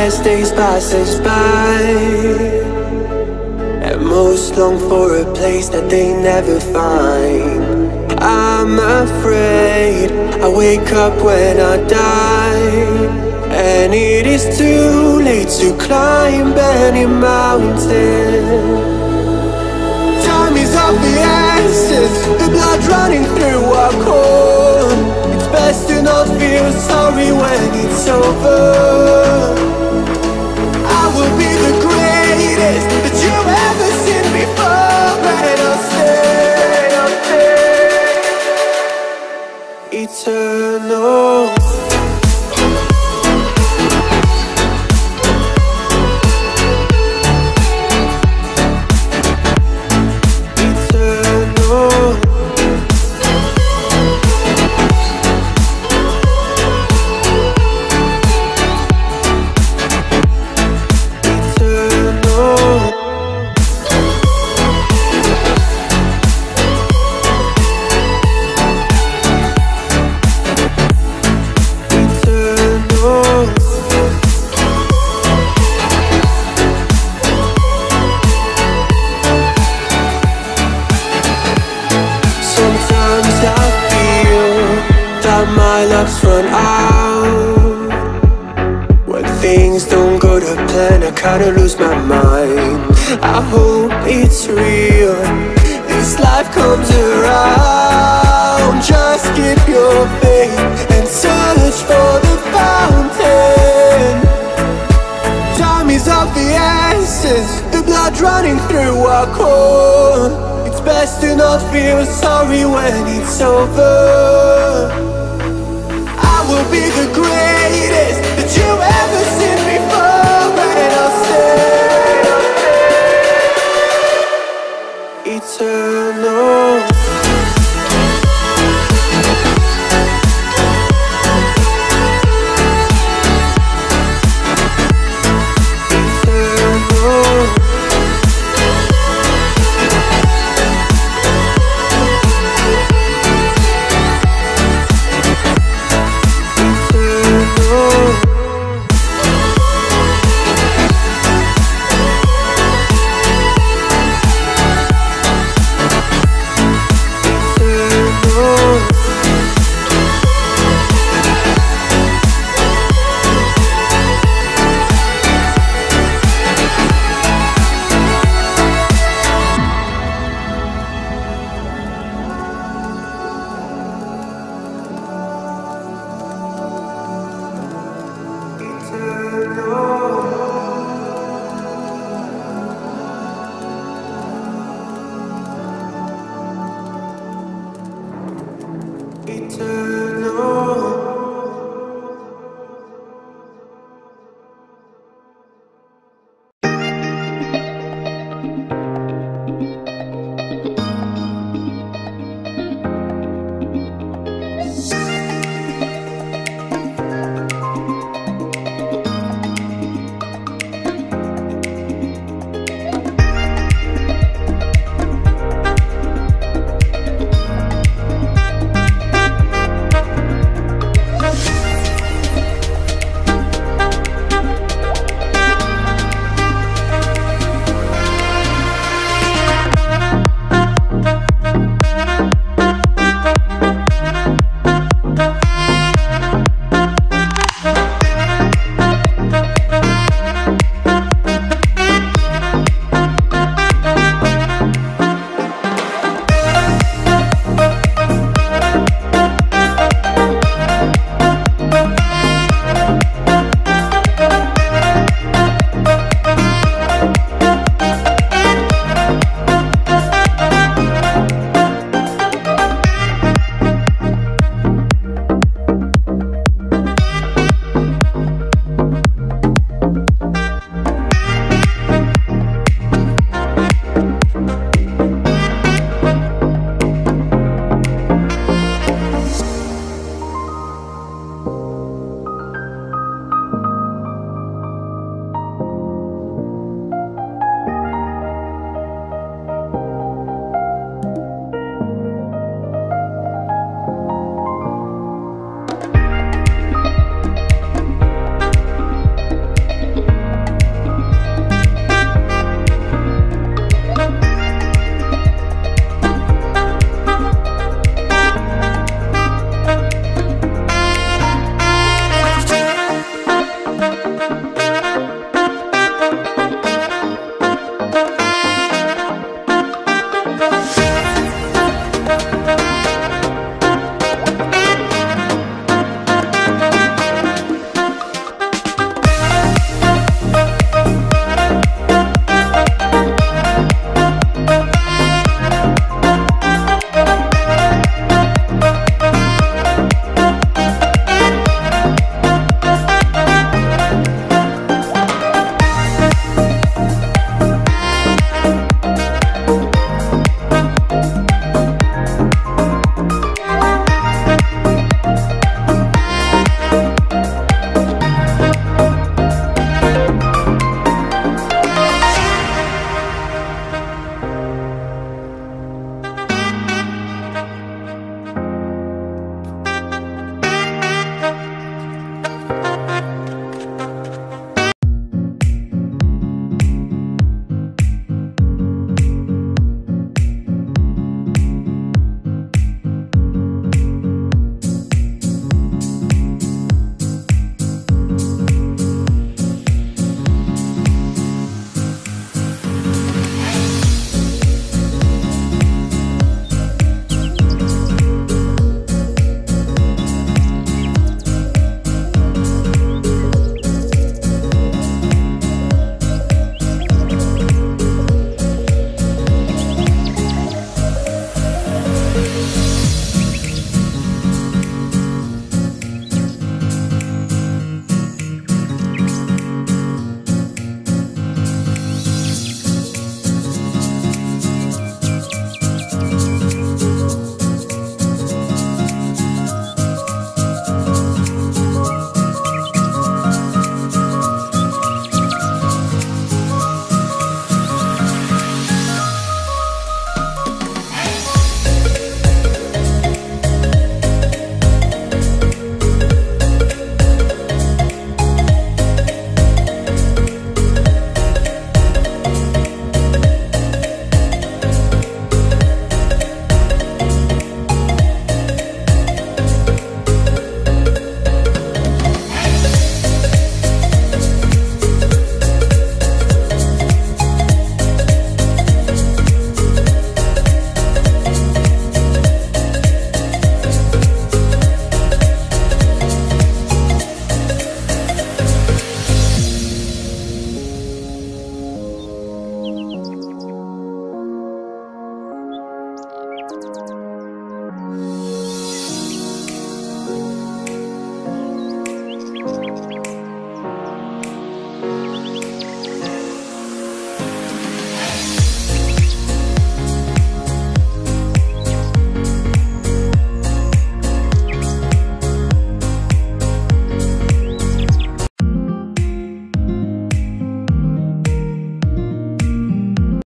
as days passes by, and most long for a place that they never find. I'm afraid I wake up when I die, and it is too late to climb any mountain. Time is of the essence, the blood running through our core. It's best to not feel sorry when it's over. I will be the greatest that you've ever seen before, and I'll stay eternal. My luck's run out. When things don't go to plan, I kinda lose my mind. I hope it's real, this life comes around. Just keep your faith and search for the fountain. Time is of the essence, the blood running through our core. It's best to not feel sorry when it's over. I will be the greatest that you've ever seen before, and I'll stay eternal.